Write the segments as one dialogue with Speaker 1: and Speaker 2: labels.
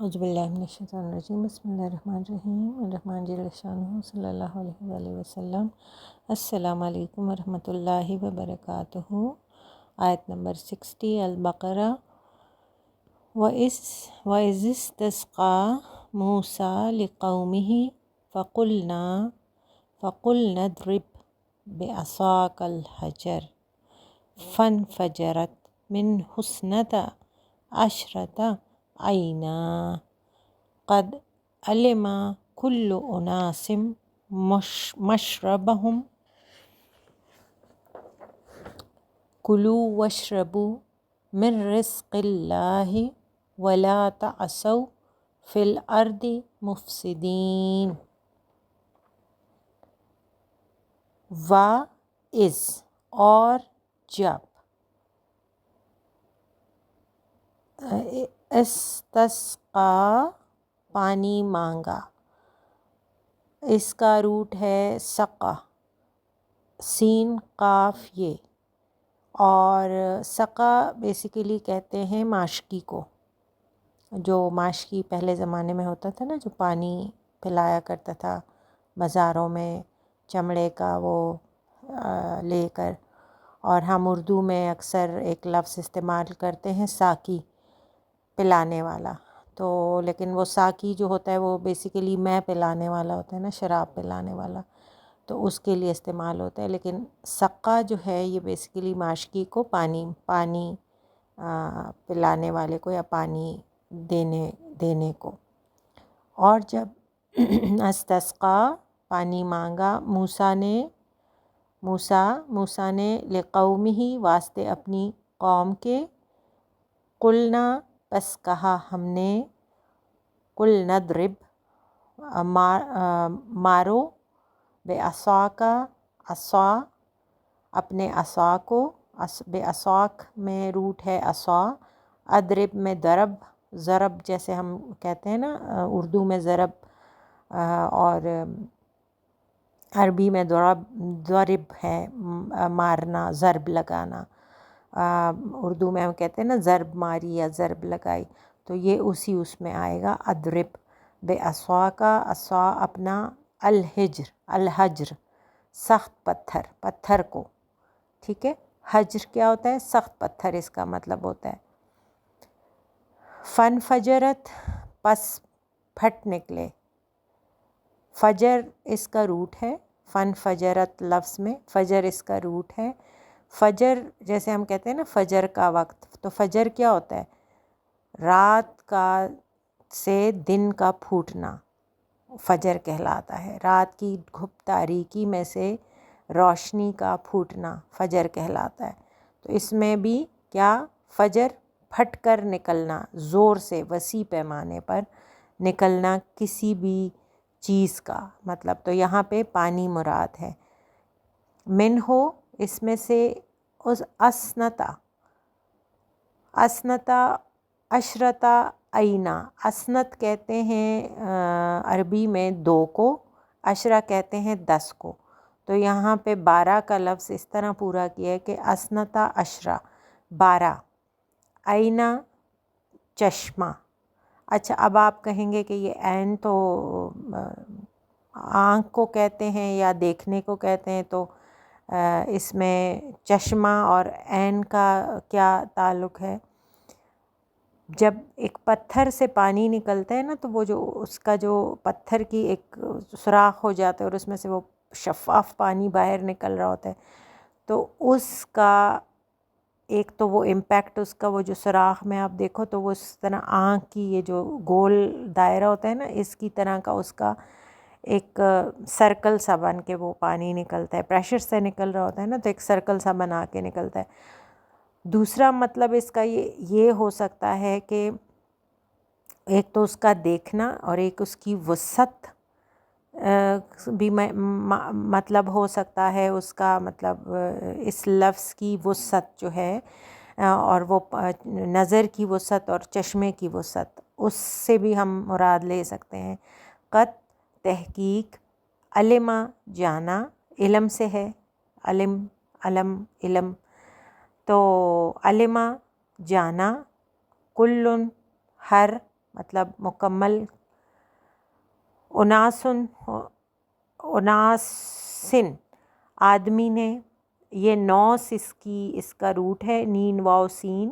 Speaker 1: اعوذ باللہ من الشیطان الرجیم بسم اللہ الرحمن الرحیم الرحمن جل شانہ صلی اللہ علیہ وآلہ وسلم۔ السلام علیکم ورحمۃ اللہ وبرکاتہ۔ آیت نمبر 60 البقرہ۔ وَإِذِ اسْتَسْقَىٰ مُوسَىٰ لِقَوْمِهِ فَقُلْنَا اضْرِبْ بِعَصَاكَ الْحَجَرَ فَانْفَجَرَتْ مِنْهُ اثْنَتَا عَشْرَةَ عَيْنًا قَدْ عَلِمَ كُلُّ أُنَاسٍ مَشْرَبَهُمْ كُلُوا وَاشْرَبُوا مِنْ رِزْقِ اللَّهِ وَلَا تَعْثَوْا فِي الْأَرْضِ مُفْسِدِينَ۔ وَإِذْ اور جب استسقا پانی مانگا، اس کا روٹ ہے سقا، سین قاف یہ، اور سقا بیسیکلی کہتے ہیں ماشکی کو، جو ماشکی پہلے زمانے میں ہوتا تھا نا، جو پانی پلایا کرتا تھا بازاروں میں چمڑے کا وہ لے کر، اور ہم اردو میں اکثر ایک لفظ استعمال کرتے ہیں ساقی، پلانے والا، تو لیکن وہ ساقی جو ہوتا ہے وہ بیسیکلی میں پلانے والا ہوتا ہے نا، شراب پلانے والا، تو اس کے لیے استعمال ہوتا ہے، لیکن سقا جو ہے یہ بیسیکلی ماشکی کو پانی پلانے والے کو یا پانی دینے کو۔ اور جب استسقا پانی مانگا موسیٰ نے لقومہ واسطے اپنی قوم کے، قلنا پس کہا ہم نے، قلنا اضرب مارو، بعصاک عصا اپنے عصا کو، بعصاک میں روٹ ہے عصا، اضرب میں ضرب جیسے ہم کہتے ہیں نا اردو میں ضرب، اور عربی میں ضرب ہے مارنا، ضرب لگانا، اردو میں ہم کہتے ہیں نا ضرب ماری یا ضرب لگائی، تو یہ اس میں آئے گا اضرب بعصاک عصا اپنا، الحجر سخت پتھر کو، ٹھیک ہے، حجر کیا ہوتا ہے؟ سخت پتھر، اس کا مطلب ہوتا ہے۔ فنفجرت پس پھٹ نکلے، فجر اس کا روٹ ہے، فنفجرت لفظ میں فجر اس کا روٹ ہے، فجر جیسے ہم کہتے ہیں نا فجر کا وقت، تو فجر کیا ہوتا ہے؟ رات کا سے دن کا پھوٹنا فجر کہلاتا ہے، رات کی گھپ تاریکی میں سے روشنی کا پھوٹنا فجر کہلاتا ہے۔ تو اس میں بھی کیا؟ فجر پھٹ کر نکلنا، زور سے وسیع پیمانے پر نکلنا کسی بھی چیز کا مطلب، تو یہاں پہ پانی مراد ہے۔ من ہو اس میں سے اس اسنتا عشرتا عینا، اسنت کہتے ہیں عربی میں 2 کو، عشرہ کہتے ہیں 10 کو، تو یہاں پہ 12 کا لفظ اس طرح پورا کیا ہے کہ اسنتا عشرہ 12، عینا چشمہ۔ اچھا اب آپ کہیں گے کہ یہ عین تو آنکھ کو کہتے ہیں یا دیکھنے کو کہتے ہیں، تو اس میں چشمہ اور عین کا کیا تعلق ہے؟ جب ایک پتھر سے پانی نکلتا ہے نا، تو وہ جو اس کا جو پتھر کی ایک سوراخ ہو جاتا ہے اور اس میں سے وہ شفاف پانی باہر نکل رہا ہوتا ہے، تو اس کا ایک تو وہ امپیکٹ، اس کا وہ جو سوراخ میں آپ دیکھو تو وہ اس طرح آنکھ کی یہ جو گول دائرہ ہوتا ہے نا، اس کی طرح کا اس کا ایک سرکل سا بن کے وہ پانی نکلتا ہے، پریشر سے نکل رہا ہوتا ہے نا، تو ایک سرکل سا بنا کے نکلتا ہے۔ دوسرا مطلب اس کا یہ ہو سکتا ہے کہ ایک تو اس کا دیکھنا، اور ایک اس کی وسعت بھی مطلب ہو سکتا ہے، اس کا مطلب اس لفظ کی وسعت جو ہے، اور وہ نظر کی وسعت اور چشمے کی وسعت، اس سے بھی ہم مراد لے سکتے ہیں۔ قط تحقیق، علم جانا، علم سے ہے، علم، تو علم جانا، کلن ہر مطلب مکمل. اناسن آدمی نے، یہ نوس اس کا روٹ ہے، نین واو سین.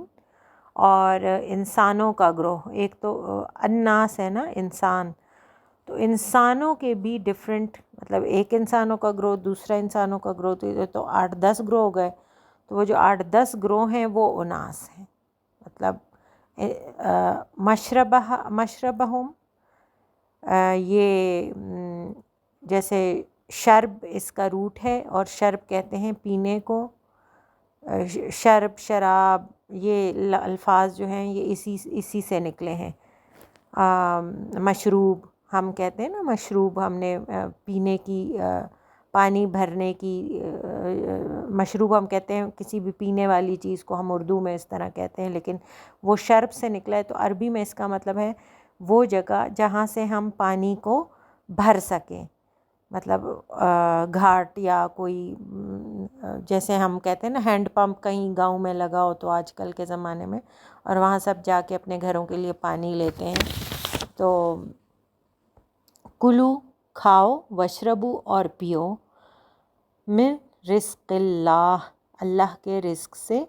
Speaker 1: اور انسانوں کا گروہ، ایک تو الناس ہے نا انسان، تو انسانوں کے بھی ڈفرینٹ، مطلب ایک انسانوں کا گروہ، دوسرا انسانوں کا گروہ، تو 8-10 گروہ ہو گئے. تو وہ جو 8-10 گروہ ہیں وہ اناس ہیں. مطلب مشربہم، یہ جیسے شرب اس کا روٹ ہے، اور شرب کہتے ہیں پینے کو. شرب، شراب، یہ الفاظ جو ہیں یہ اسی سے نکلے ہیں. مشروب ہم کہتے ہیں نا، مشروب ہم نے پینے کی، پانی بھرنے کی، مشروب ہم کہتے ہیں کسی بھی پینے والی چیز کو، ہم اردو میں اس طرح کہتے ہیں، لیکن وہ شرب سے نکلا ہے. تو عربی میں اس کا مطلب ہے وہ جگہ جہاں سے ہم پانی کو بھر سکیں. مطلب گھاٹ یا کوئی، جیسے ہم کہتے ہیں نا ہینڈ پمپ کہیں گاؤں میں لگا ہو تو آج کل کے زمانے میں، اور وہاں سب جا کے اپنے گھروں کے لیے پانی لیتے ہیں. تو کلو، کھاؤ، وشربو، اور پیو، من رزق اللہ، اللہ کے رزق سے،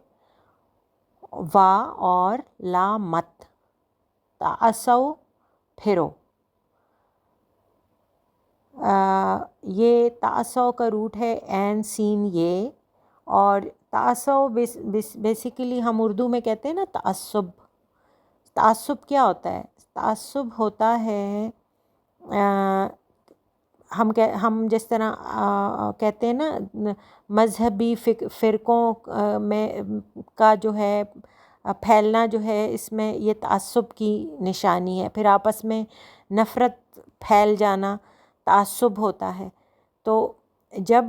Speaker 1: وا، اور لا، مت، تعصو، پھرو. یہ تعصو کا روٹ ہے عین سین یہ. اور تعصب بیسیکلی ہم اردو میں کہتے ہیں نا تعصب. تعصب کیا ہوتا ہے؟ تعصب ہوتا ہے ہم جس طرح کہتے ہیں نا مذہبی فرقوں میں کا جو ہے پھیلنا جو ہے، اس میں یہ تعصب کی نشانی ہے. پھر آپس میں نفرت پھیل جانا تعصب ہوتا ہے. تو جب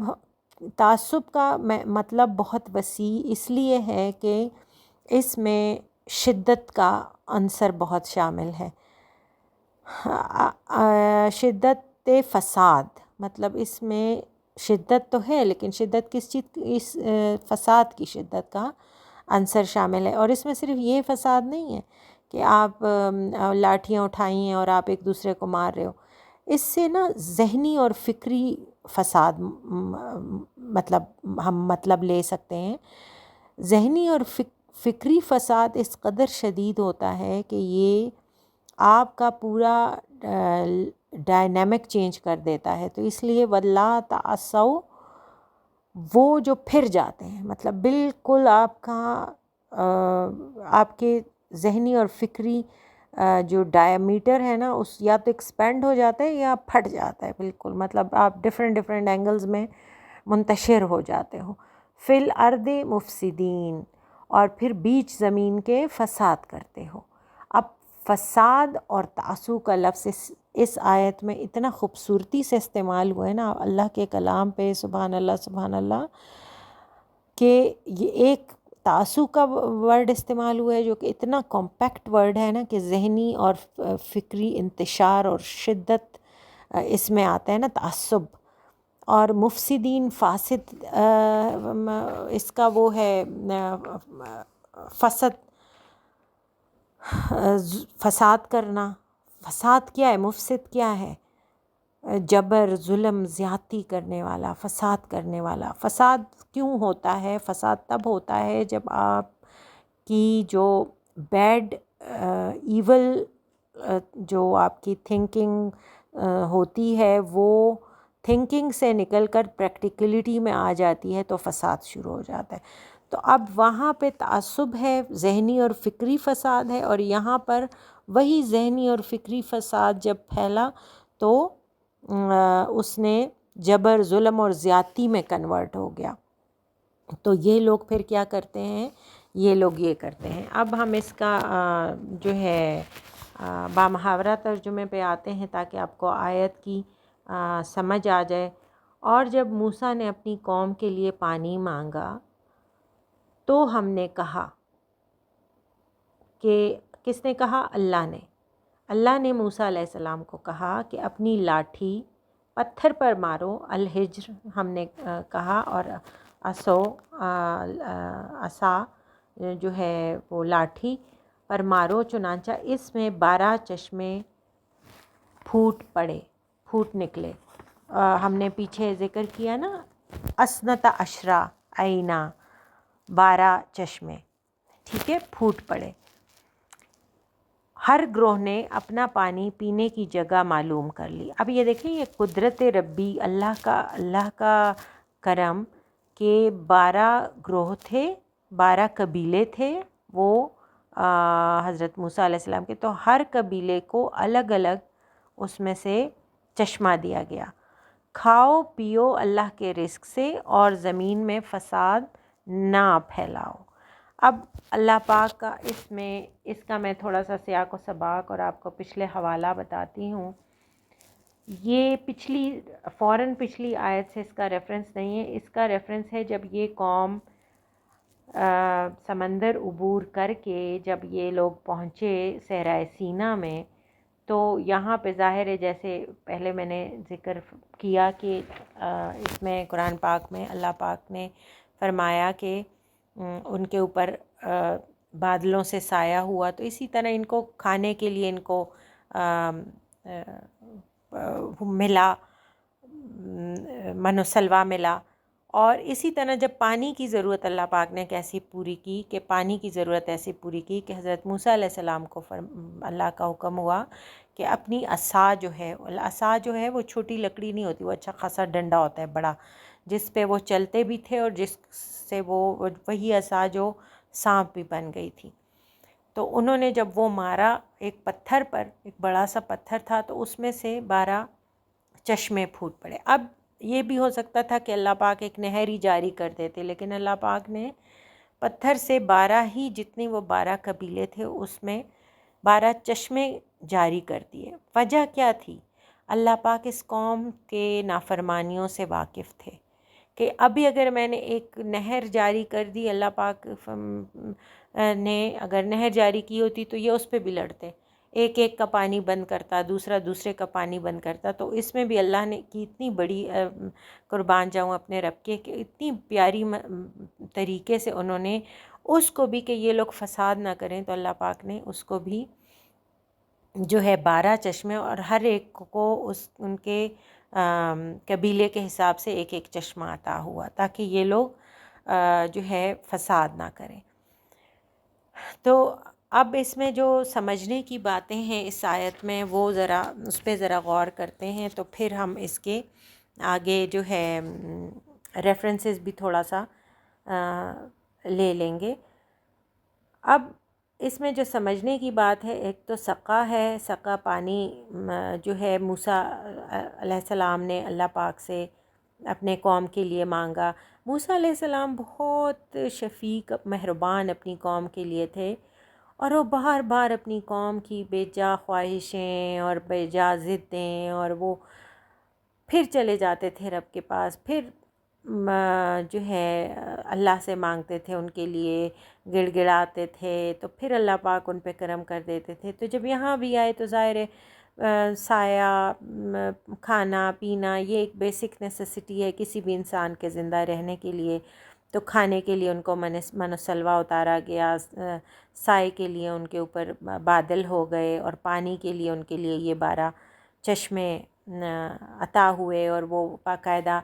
Speaker 1: تعصب کا مطلب بہت وسیع اس لیے ہے کہ اس میں شدت کا عنصر بہت شامل ہے. شدت فساد، مطلب اس میں شدت تو ہے، لیکن شدت کس چیز، اس فساد کی شدت کا عنصر شامل ہے. اور اس میں صرف یہ فساد نہیں ہے کہ آپ لاٹھیاں اٹھائی ہیں اور آپ ایک دوسرے کو مار رہے ہو. اس سے نا ذہنی اور فکری فساد مطلب ہم مطلب لے سکتے ہیں. ذہنی اور فکری فساد اس قدر شدید ہوتا ہے کہ یہ آپ کا پورا ڈائنامک چینج کر دیتا ہے. تو اس لیے وَلَا تَعَصَّوْا، وہ جو پھر جاتے ہیں، مطلب بالکل آپ کا آپ کے ذہنی اور فکری جو ڈائمیٹر ہے نا، اس یا تو ایکسپینڈ ہو جاتا ہے یا پھٹ جاتا ہے بالکل. مطلب آپ ڈفرینٹ اینگلز میں منتشر ہو جاتے ہو. فی الارض مفسدین، اور پھر بیچ زمین کے فساد کرتے ہو. اب فساد اور تعصب کا لفظ اس آیت میں اتنا خوبصورتی سے استعمال ہوا ہے نا اللہ کے کلام پہ، سبحان اللہ سبحان اللہ، کہ یہ ایک تعصب کا ورڈ استعمال ہوا ہے جو کہ اتنا کمپیکٹ ورڈ ہے نا کہ ذہنی اور فکری انتشار اور شدت اس میں آتا ہے نا تعصب. اور مفسدین فاسد، اس کا وہ ہے فساد کرنا. فساد کیا ہے؟ مفسد کیا ہے؟ جبر، ظلم، زیادتی کرنے والا، فساد کرنے والا. فساد کیوں ہوتا ہے؟ فساد تب ہوتا ہے جب آپ کی جو بیڈ ایول جو آپ کی تھنکنگ ہوتی ہے وہ تھنکنگ سے نکل کر پریکٹیکلٹی میں آ جاتی ہے، تو فساد شروع ہو جاتا ہے. تو اب وہاں پہ تعصب ہے، ذہنی اور فکری فساد ہے، اور یہاں پر وہی ذہنی اور فکری فساد جب پھیلا تو اس نے جبر، ظلم اور زیادتی میں کنورٹ ہو گیا. تو یہ لوگ پھر کیا کرتے ہیں؟ یہ لوگ یہ کرتے ہیں. اب ہم اس کا جو ہے بامحاورہ ترجمے پہ آتے ہیں تاکہ آپ کو آیت کی سمجھ آ جائے. اور جب موسیٰ نے اپنی قوم کے لیے پانی مانگا تو ہم نے کہا کہ، کس نے کہا؟ اللہ نے موسیٰ علیہ السلام کو کہا کہ اپنی لاٹھی پتھر پر مارو. الحجر ہم نے کہا، اور عصا جو ہے وہ لاٹھی. پر مارو، چنانچہ اس میں 12 چشمے پھوٹ نکلے۔ ہم نے پیچھے ذکر کیا نا، اسنتا عشرہ عینا، 12 چشمے، ٹھیک ہے، پھوٹ پڑے۔ ہر گروہ نے اپنا پانی پینے کی جگہ معلوم کر لی۔ اب یہ دیکھیں، یہ قدرت ربی، اللہ کا کرم کہ 12 گروہ تھے، 12 قبیلے تھے وہ حضرت موسیٰ علیہ السلام کے، تو ہر قبیلے کو الگ الگ اس میں سے چشمہ دیا گیا۔ کھاؤ پیو اللہ کے رزق سے اور زمین میں فساد نہ پھیلاؤ۔ اب اللہ پاک کا اس کا میں تھوڑا سا سیاق و سباق اور آپ کو پچھلے حوالہ بتاتی ہوں۔ یہ فوراً پچھلی آیت سے اس کا ریفرنس نہیں ہے، اس کا ریفرنس ہے جب یہ قوم سمندر عبور کر کے جب یہ لوگ پہنچے صحرائے سینا میں، تو یہاں پہ ظاہر ہے جیسے پہلے میں نے ذکر کیا کہ اس میں قرآن پاک میں اللہ پاک نے فرمایا کہ ان کے اوپر بادلوں سے سایہ ہوا، تو اسی طرح ان کو کھانے کے لیے ان کو ملا، من و سلوہ ملا، اور اسی طرح جب پانی کی ضرورت اللہ پاک نے کیسی پوری کی کہ پانی کی ضرورت ایسی پوری کی کہ حضرت موسیٰ علیہ السلام کو اللہ کا حکم ہوا کہ اپنی عصا جو ہے وہ چھوٹی لکڑی نہیں ہوتی، وہ اچھا خاصا ڈنڈا ہوتا ہے بڑا، جس پہ وہ چلتے بھی تھے اور جس سے وہی عصا جو سانپ بھی بن گئی تھی۔ تو انہوں نے جب وہ مارا ایک پتھر پر، ایک بڑا سا پتھر تھا، تو اس میں سے 12 چشمے پھوٹ پڑے۔ اب یہ بھی ہو سکتا تھا کہ اللہ پاک ایک نہر ہی جاری کر دیتے، لیکن اللہ پاک نے پتھر سے 12 ہی، جتنی وہ 12 قبیلے تھے اس میں 12 چشمے جاری کر دیے۔ وجہ کیا تھی؟ اللہ پاک اس قوم کے نافرمانیوں سے واقف تھے کہ ابھی اگر میں نے ایک نہر جاری کر دی، اللہ پاک نے اگر نہر جاری کی ہوتی تو یہ اس پہ بھی لڑتے، ایک کا پانی بند کرتا، دوسرے کا پانی بند کرتا۔ تو اس میں بھی اللہ نے کی اتنی بڑی، قربان جاؤں اپنے رب کے، کہ اتنی پیاری طریقے سے انہوں نے اس کو بھی کہ یہ لوگ فساد نہ کریں، تو اللہ پاک نے اس کو بھی جو ہے 12 چشمے، اور ہر ایک کو ان کے قبیلے کے حساب سے ایک چشمہ عطا ہوا تاکہ یہ لوگ جو ہے فساد نہ کریں۔ تو اب اس میں جو سمجھنے کی باتیں ہیں اس آیت میں، وہ اس پہ ذرا غور کرتے ہیں، تو پھر ہم اس کے آگے جو ہے ریفرنسز بھی تھوڑا سا لے لیں گے۔ اب اس میں جو سمجھنے کی بات ہے، ایک تو سقا ہے، سقا پانی جو ہے موسیٰ علیہ السلام نے اللہ پاک سے اپنے قوم کے لیے مانگا۔ موسیٰ علیہ السلام بہت شفیق مہربان اپنی قوم کے لیے تھے، اور وہ بار بار اپنی قوم کی بے جا خواہشیں اور بے جا ضدیں، اور وہ پھر چلے جاتے تھے رب کے پاس، پھر جو ہے اللہ سے مانگتے تھے، ان کے لیے گڑ گڑاتے تھے، تو پھر اللہ پاک ان پہ کرم کر دیتے تھے۔ تو جب یہاں بھی آئے تو ظاہر ہے سایہ، کھانا پینا، یہ ایک بیسک نیسیسٹی ہے کسی بھی انسان کے زندہ رہنے کے لیے۔ تو کھانے کے لیے ان کو من و سلوہ اتارا گیا، سائے کے لیے ان کے اوپر بادل ہو گئے، اور پانی کے لیے ان کے لیے یہ 12 چشمے عطا ہوئے، اور وہ باقاعدہ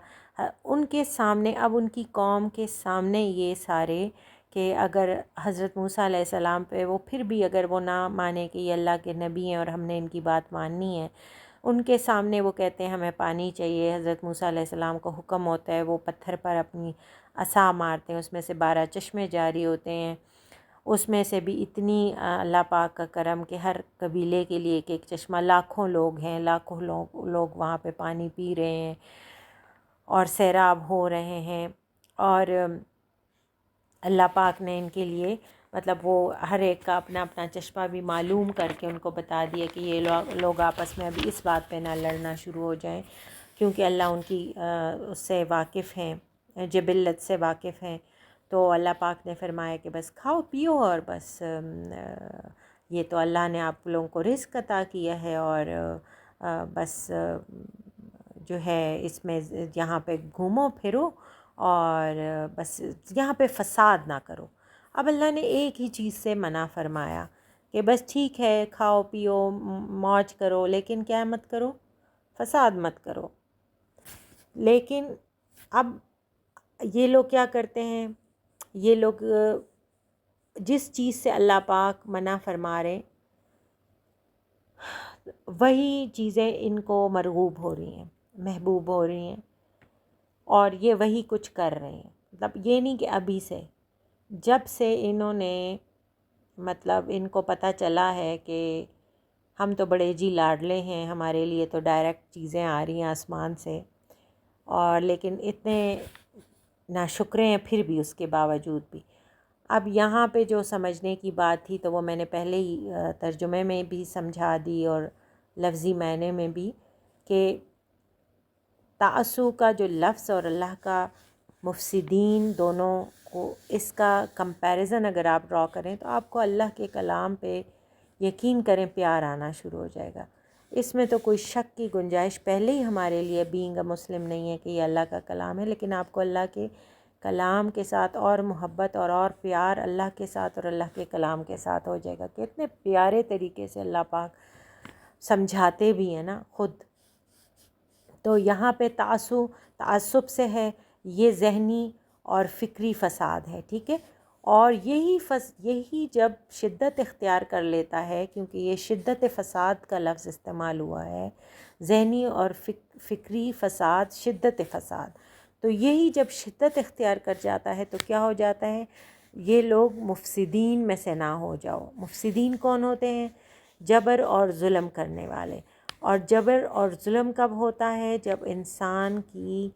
Speaker 1: ان کے سامنے، اب ان کی قوم کے سامنے یہ سارے، کہ اگر حضرت موسیٰ علیہ السلام پہ وہ پھر بھی اگر وہ نہ مانے کہ یہ اللہ کے نبی ہیں اور ہم نے ان کی بات ماننی ہے، ان کے سامنے وہ کہتے ہیں ہمیں پانی چاہیے۔ حضرت موسیٰ علیہ السلام کو حکم ہوتا ہے، وہ پتھر پر اپنی عصا مارتے ہیں، اس میں سے 12 چشمے جاری ہوتے ہیں۔ اس میں سے بھی اتنی اللہ پاک کا کرم کہ ہر قبیلے کے لیے ایک چشمہ، لاکھوں لوگ ہیں، لاکھوں لوگ وہاں پہ پانی پی رہے ہیں اور سیراب ہو رہے ہیں، اور اللہ پاک نے ان کے لیے مطلب وہ ہر ایک کا اپنا اپنا چشمہ بھی معلوم کر کے ان کو بتا دیا کہ یہ لوگ آپس میں ابھی اس بات پہ نہ لڑنا شروع ہو جائیں، کیونکہ اللہ ان کی اس سے واقف ہیں، جبلت سے واقف ہیں۔ تو اللہ پاک نے فرمایا کہ بس کھاؤ پیو، اور بس یہ تو اللہ نے آپ لوگوں کو رزق عطا کیا ہے، اور بس جو ہے اس میں یہاں پہ گھومو پھرو، اور بس یہاں پہ فساد نہ کرو۔ اب اللہ نے ایک ہی چیز سے منع فرمایا کہ بس ٹھیک ہے کھاؤ پیو موج کرو، لیکن کیا مت کرو، فساد مت کرو۔ لیکن اب یہ لوگ کیا کرتے ہیں، یہ لوگ جس چیز سے اللہ پاک منع فرما رہے وہی چیزیں ان کو مرغوب ہو رہی ہیں، محبوب ہو رہی ہیں، اور یہ وہی کچھ کر رہے ہیں۔ مطلب یہ نہیں کہ ابھی سے، جب سے انہوں نے مطلب ان کو پتہ چلا ہے کہ ہم تو بڑے جی لاڈلے ہیں، ہمارے لیے تو ڈائریکٹ چیزیں آ رہی ہیں آسمان سے، اور لیکن اتنے ناشکرے ہیں پھر بھی اس کے باوجود بھی۔ اب یہاں پہ جو سمجھنے کی بات تھی تو وہ میں نے پہلے ہی ترجمے میں بھی سمجھا دی اور لفظی معنی میں بھی، کہ تعصب کا جو لفظ اور اللہ کا مفسدین دونوں کو، اس کا کمپیریزن اگر آپ ڈرا کریں تو آپ کو اللہ کے کلام پہ یقین کریں پیار آنا شروع ہو جائے گا۔ اس میں تو کوئی شک کی گنجائش پہلے ہی ہمارے لیے بینگ اے مسلم نہیں ہے کہ یہ اللہ کا کلام ہے، لیکن آپ کو اللہ کے کلام کے ساتھ اور محبت اور پیار اللہ کے ساتھ اور اللہ کے کلام کے ساتھ ہو جائے گا کہ اتنے پیارے طریقے سے اللہ پاک سمجھاتے بھی ہیں نا خود۔ تو یہاں پہ تعصب سے ہے، یہ ذہنی اور فکری فساد ہے، ٹھیک ہے۔ اور یہی جب شدت اختیار کر لیتا ہے، کیونکہ یہ شدت فساد کا لفظ استعمال ہوا ہے، ذہنی اور فکری فساد، شدت فساد، تو یہی جب شدت اختیار کر جاتا ہے تو کیا ہو جاتا ہے، یہ لوگ مفسدین میں سے نہ ہو جاؤ۔ مفسدین کون ہوتے ہیں؟ جبر اور ظلم کرنے والے۔ اور جبر اور ظلم کب ہوتا ہے؟ جب انسان کی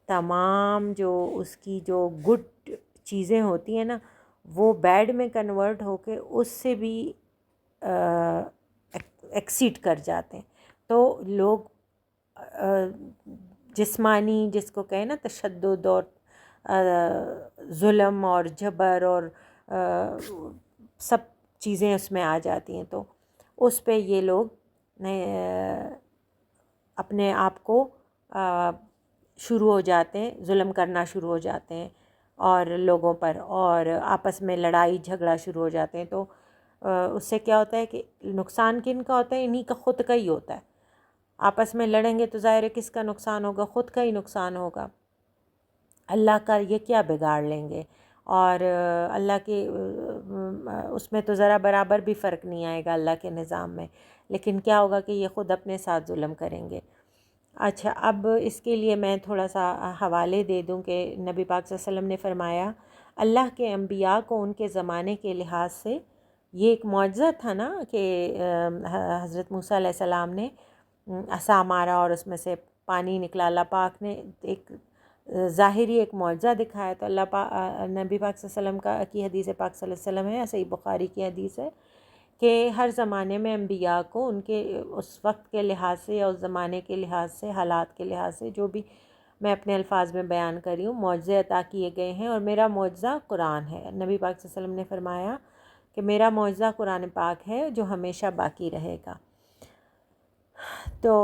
Speaker 1: تمام جو اس کی جو گڈ چیزیں ہوتی ہیں نا، وہ بیڈ میں کنورٹ ہو کے اس سے بھی ایکسیڈ کر جاتے ہیں۔ تو لوگ جسمانی، جس کو کہیں نا تشدد اور ظلم اور جبر اور سب چیزیں اس میں آ جاتی ہیں، تو اس پہ یہ لوگ اپنے آپ کو شروع ہو جاتے ہیں، ظلم کرنا شروع ہو جاتے ہیں اور لوگوں پر، اور آپس میں لڑائی جھگڑا شروع ہو جاتے ہیں۔ تو اس سے کیا ہوتا ہے کہ نقصان کن کا ہوتا ہے؟ انہی کا، خود کا ہی ہوتا ہے۔ آپس میں لڑیں گے تو ظاہر ہے کس کا نقصان ہوگا؟ خود کا ہی نقصان ہوگا۔ اللہ کا یہ کیا بگاڑ لیں گے؟ اور اللہ کے اس میں تو ذرا برابر بھی فرق نہیں آئے گا اللہ کے نظام میں، لیکن کیا ہوگا کہ یہ خود اپنے ساتھ ظلم کریں گے۔ اچھا، اب اس کے لیے میں تھوڑا سا حوالے دے دوں کہ نبی پاک صلی اللہ علیہ وسلم نے فرمایا، اللہ کے انبیاء کو ان کے زمانے کے لحاظ سے یہ ایک معجزہ تھا نا کہ حضرت موسیٰ علیہ السلام نے عصا مارا اور اس میں سے پانی نکلا، اللہ پاک نے ایک ظاہری ایک معجزہ دکھایا۔ تو نبی پاک صلی اللہ علیہ وسلم کی حدیث پاک صلی اللہ علیہ وسلم ہے، صحیح بخاری کی حدیث ہے کہ ہر زمانے میں انبیاء کو ان کے اس وقت کے لحاظ سے یا اس زمانے کے لحاظ سے، حالات کے لحاظ سے، جو بھی میں اپنے الفاظ میں بیان کر رہی ہوں، معجزے عطا کیے گئے ہیں، اور میرا معجزہ قرآن ہے۔ نبی پاک صلی اللہ علیہ وسلم نے فرمایا کہ میرا معجزہ قرآن پاک ہے جو ہمیشہ باقی رہے گا۔ تو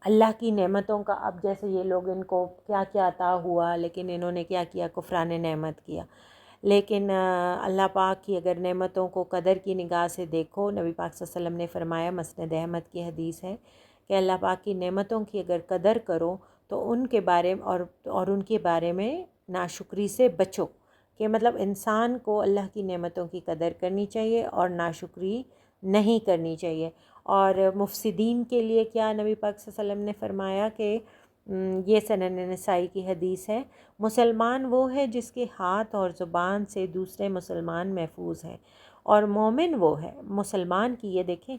Speaker 1: اللہ کی نعمتوں کا، اب جیسے یہ لوگ، ان کو کیا کیا عطا ہوا، لیکن انہوں نے کیا کیا؟ کفران نعمت کیا۔ لیکن اللہ پاک کی اگر نعمتوں کو قدر کی نگاہ سے دیکھو، نبی پاک صلی اللہ علیہ وسلم نے فرمایا، مسند احمد کی حدیث ہے کہ اللہ پاک کی نعمتوں کی اگر قدر کرو تو ان کے بارے میں اور ان کے بارے میں ناشکری سے بچو، کہ مطلب انسان کو اللہ کی نعمتوں کی قدر کرنی چاہیے اور ناشکری نہیں کرنی چاہیے۔ اور مفسدین کے لیے کیا نبی پاک صلی اللہ علیہ وسلم نے فرمایا کہ یہ سنن نسائی کی حدیث ہے، مسلمان وہ ہے جس کے ہاتھ اور زبان سے دوسرے مسلمان محفوظ ہیں، اور مومن وہ ہے مسلمان کی، یہ دیکھیں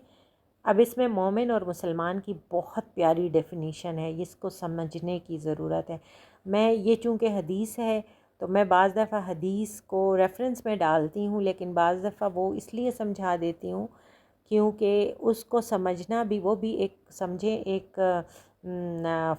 Speaker 1: اب اس میں مومن اور مسلمان کی بہت پیاری ڈیفینیشن ہے، اس کو سمجھنے کی ضرورت ہے۔ میں یہ چونکہ حدیث ہے تو میں بعض دفعہ حدیث کو ریفرنس میں ڈالتی ہوں، لیکن بعض دفعہ وہ اس لیے سمجھا دیتی ہوں کیونکہ اس کو سمجھنا بھی، وہ بھی ایک سمجھیں ایک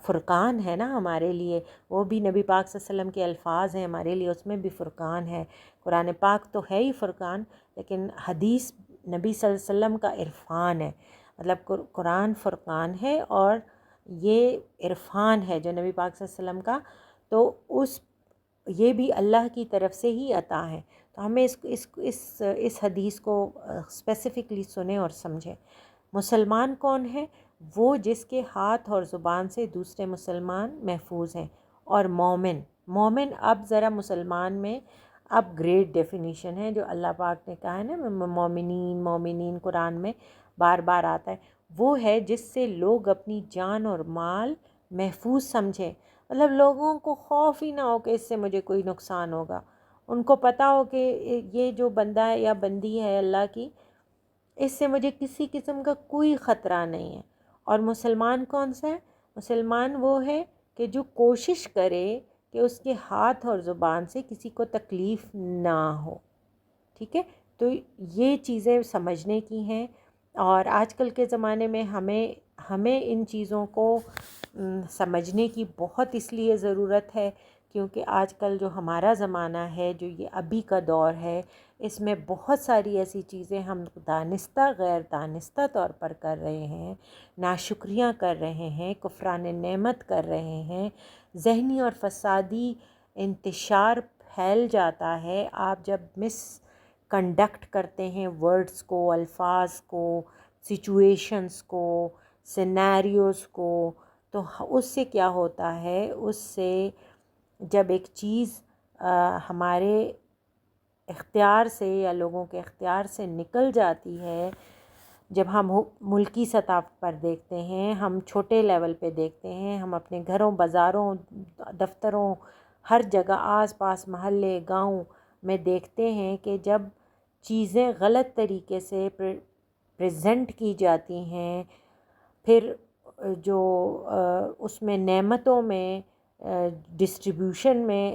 Speaker 1: فرقان ہے نا ہمارے لیے، وہ بھی نبی پاک صلی اللہ علیہ وسلم کے الفاظ ہیں ہمارے لیے، اس میں بھی فرقان ہے۔ قرآن پاک تو ہے ہی فرقان، لیکن حدیث نبی صلی اللہ علیہ وسلم کا عرفان ہے، مطلب قرآن فرقان ہے اور یہ عرفان ہے جو نبی پاک صلی اللہ علیہ وسلم کا، تو یہ بھی اللہ کی طرف سے ہی عطا ہے۔ تو ہمیں اس حدیث کو اسپیسیفکلی سنیں اور سمجھیں۔ مسلمان کون ہے؟ وہ جس کے ہاتھ اور زبان سے دوسرے مسلمان محفوظ ہیں۔ اور مومن، مومن اب ذرا مسلمان میں اپ گریڈ ڈیفینیشن ہے، جو اللہ پاک نے کہا ہے نا مومنین مومنین قرآن میں بار بار آتا ہے، وہ ہے جس سے لوگ اپنی جان اور مال محفوظ سمجھیں، مطلب لوگوں کو خوف ہی نہ ہو کہ اس سے مجھے کوئی نقصان ہوگا، ان کو پتہ ہو کہ یہ جو بندہ ہے یا بندی ہے اللہ کی، اس سے مجھے کسی قسم کا کوئی خطرہ نہیں ہے۔ اور مسلمان کون سا ہے؟ مسلمان وہ ہے کہ جو کوشش کرے کہ اس کے ہاتھ اور زبان سے کسی کو تکلیف نہ ہو، ٹھیک ہے؟ تو یہ چیزیں سمجھنے کی ہیں، اور آج کل کے زمانے میں ہمیں ان چیزوں کو سمجھنے کی بہت اس لیے ضرورت ہے کیونکہ آج کل جو ہمارا زمانہ ہے، جو یہ ابھی کا دور ہے، اس میں بہت ساری ایسی چیزیں ہم دانستہ غیر دانستہ طور پر کر رہے ہیں، ناشکریاں کر رہے ہیں، کفران نعمت کر رہے ہیں، ذہنی اور فسادی انتشار پھیل جاتا ہے۔ آپ جب مس کنڈکٹ کرتے ہیں ورڈز کو، الفاظ کو، سچویشنز کو، سینیریوز کو، تو اس سے کیا ہوتا ہے، اس سے جب ایک چیز ہمارے اختیار سے یا لوگوں کے اختیار سے نکل جاتی ہے، جب ہم ملکی سطح پر دیکھتے ہیں، ہم چھوٹے لیول پہ دیکھتے ہیں، ہم اپنے گھروں، بازاروں، دفتروں، ہر جگہ آس پاس محلے، گاؤں میں دیکھتے ہیں کہ جب چیزیں غلط طریقے سے پریزنٹ کی جاتی ہیں، پھر جو اس میں نعمتوں میں ڈسٹریبیوشن میں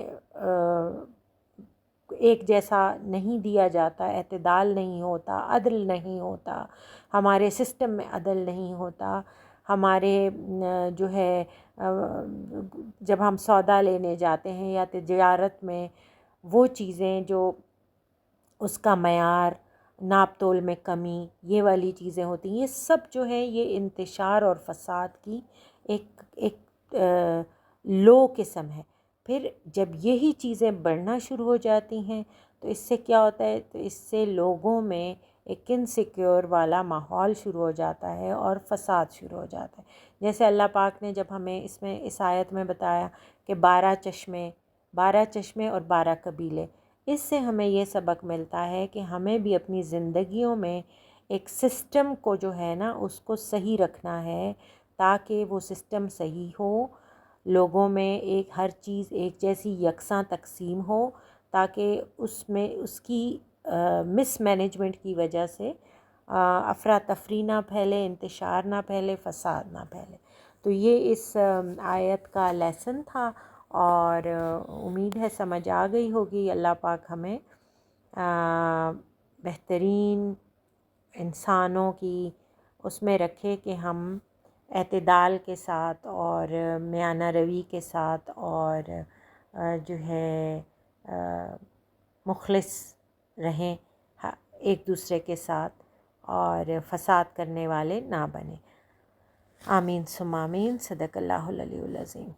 Speaker 1: ایک جیسا نہیں دیا جاتا، اعتدال نہیں ہوتا، عدل نہیں ہوتا، ہمارے سسٹم میں عدل نہیں ہوتا، ہمارے جو ہے جب ہم سودا لینے جاتے ہیں یا تجارت میں وہ چیزیں جو اس کا معیار، ناپ تول میں کمی، یہ والی چیزیں ہوتی ہیں، یہ سب جو ہے یہ انتشار اور فساد کی ایک لو قسم ہے۔ پھر جب یہی چیزیں بڑھنا شروع ہو جاتی ہیں تو اس سے کیا ہوتا ہے، تو اس سے لوگوں میں ایک انسیکیور والا ماحول شروع ہو جاتا ہے اور فساد شروع ہو جاتا ہے۔ جیسے اللہ پاک نے جب ہمیں اس آیت میں بتایا کہ 12 چشمے اور 12 قبیلے، اس سے ہمیں یہ سبق ملتا ہے کہ ہمیں بھی اپنی زندگیوں میں ایک سسٹم کو جو ہے نا اس کو صحیح رکھنا ہے، تاکہ وہ سسٹم صحیح ہو، لوگوں میں ہر چیز ایک جیسی یکساں تقسیم ہو، تاکہ اس میں اس کی مس مینجمنٹ کی وجہ سے افراتفری نہ پھیلے، انتشار نہ پھیلے، فساد نہ پھیلے۔ تو یہ اس آیت کا لیسن تھا، اور امید ہے سمجھ آ گئی ہوگی۔ اللہ پاک ہمیں بہترین انسانوں کی اس میں رکھے کہ ہم اعتدال کے ساتھ اور میانہ روی کے ساتھ اور جو ہے مخلص رہیں ایک دوسرے کے ساتھ، اور فساد کرنے والے نہ بنیں۔ آمین ثم آمین۔ صدق اللہ العلی العظیم۔